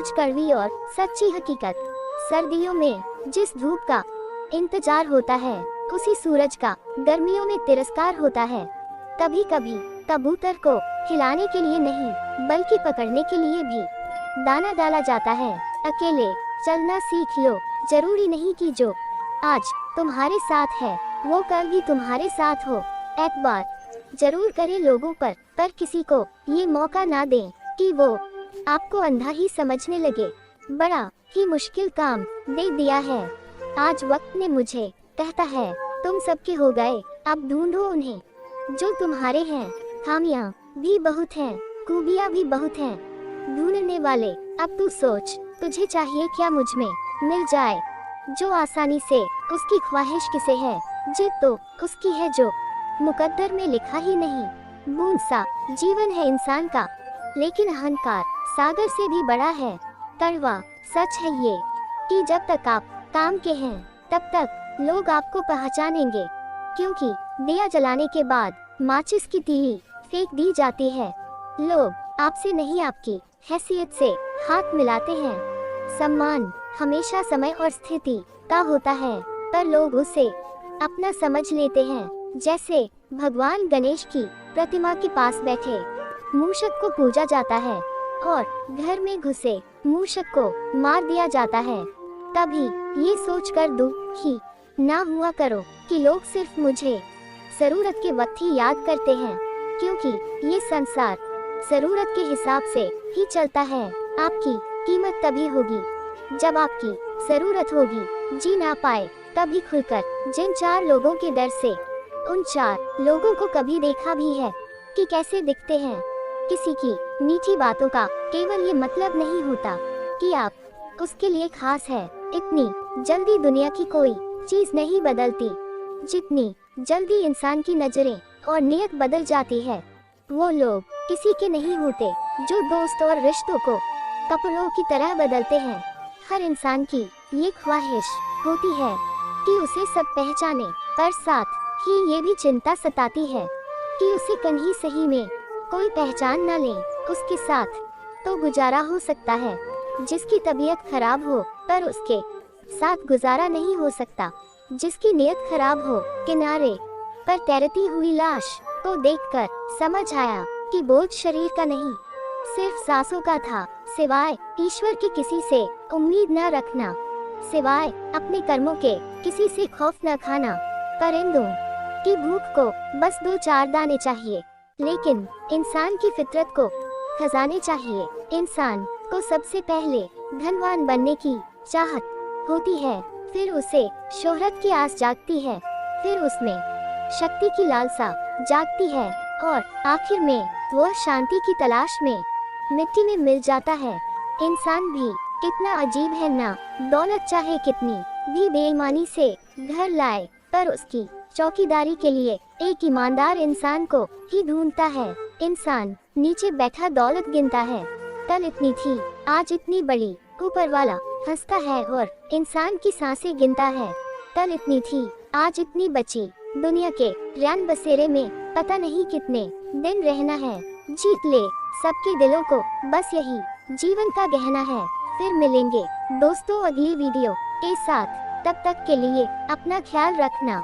कुछ कड़वी और सच्ची हकीकत। सर्दियों में जिस धूप का इंतजार होता है, उसी सूरज का गर्मियों में तिरस्कार होता है। कभी कभी कबूतर को खिलाने के लिए नहीं, बल्कि पकड़ने के लिए भी दाना डाला जाता है। अकेले चलना सीख लो, जरूरी नहीं कि जो आज तुम्हारे साथ है वो कल भी तुम्हारे साथ हो। एतबार जरूर करें लोगों पर किसी को ये मौका ना दें कि वो आपको अंधा ही समझने लगे। बड़ा ही मुश्किल काम दे दिया है आज वक्त ने मुझे, कहता है तुम सबके हो गए, अब ढूंढो उन्हें जो तुम्हारे हैं। खामियां भी बहुत हैं, खूबियां भी बहुत हैं, ढूंढने वाले अब तू सोच, तुझे चाहिए क्या मुझ में मिल जाए जो आसानी से। उसकी ख्वाहिश किसे है, जिद तो उसकी है जो मुकद्दर में लिखा ही नहीं। बूंद सा जीवन है इंसान का, लेकिन अहंकार सागर से भी बड़ा है। कड़वा सच है ये कि जब तक आप काम के हैं, तब तक लोग आपको पहचानेंगे, क्योंकि दिया जलाने के बाद माचिस की तीली फेंक दी जाती है। लोग आपसे नहीं, आपकी हैसियत से हाथ मिलाते हैं। सम्मान हमेशा समय और स्थिति का होता है, पर लोग उसे अपना समझ लेते हैं। जैसे भगवान गणेश की प्रतिमा के पास बैठे मूषक को पूजा जाता है और घर में घुसे मूषक को मार दिया जाता है। कभी ये सोचकर दुखी ना हुआ करो कि लोग सिर्फ मुझे जरूरत के वक्त ही याद करते हैं, क्योंकि ये संसार जरूरत के हिसाब से ही चलता है। आपकी कीमत तभी होगी जब आपकी जरूरत होगी। जी ना पाए तभी खुलकर जिन 4 लोगों के डर से, उन 4 लोगों को कभी देखा भी है कि कैसे दिखते हैं। किसी की मीठी बातों का केवल ये मतलब नहीं होता कि आप उसके लिए खास है। इतनी जल्दी दुनिया की कोई चीज नहीं बदलती जितनी जल्दी इंसान की नजरें और नियत बदल जाती है। वो लोग किसी के नहीं होते जो दोस्त और रिश्तों को कपड़ों की तरह बदलते हैं। हर इंसान की ये ख्वाहिश होती है कि उसे सब पहचाने, पर साथ ही ये भी चिंता सताती है कि उसे कहीं सही में कोई पहचान न ले। उसके साथ तो गुजारा हो सकता है, जिसकी तबीयत खराब हो, पर उसके साथ गुजारा नहीं हो सकता जिसकी नीयत खराब हो। किनारे पर तैरती हुई लाश को देखकर समझ आया कि बोझ शरीर का नहीं, सिर्फ सांसों का था। सिवाय ईश्वर के किसी से उम्मीद न रखना, सिवाय अपने कर्मों के किसी से खौफ न खाना। परिंदों की भूख को बस 2-4 दाने चाहिए, लेकिन इंसान की फितरत को खजाने चाहिए। इंसान को सबसे पहले धनवान बनने की चाहत होती है, फिर उसे शोहरत की आस जागती है, फिर उसमें शक्ति की लालसा जागती है, और आखिर में वह शांति की तलाश में मिट्टी में मिल जाता है। इंसान भी कितना अजीब है ना, दौलत चाहे कितनी भी बेईमानी से घर लाए, पर उसकी चौकीदारी के लिए एक ईमानदार इंसान को ही ढूंढता है। इंसान नीचे बैठा दौलत गिनता है, कल इतनी थी आज इतनी बड़ी, ऊपर वाला हंसता है और इंसान की सांसें गिनता है, कल इतनी थी आज इतनी बची। दुनिया के रैन बसेरे में पता नहीं कितने दिन रहना है। जीत ले सबके दिलों को, बस यही जीवन का गहना है। फिर मिलेंगे दोस्तों अगली वीडियो के साथ, तब तक के लिए अपना ख्याल रखना।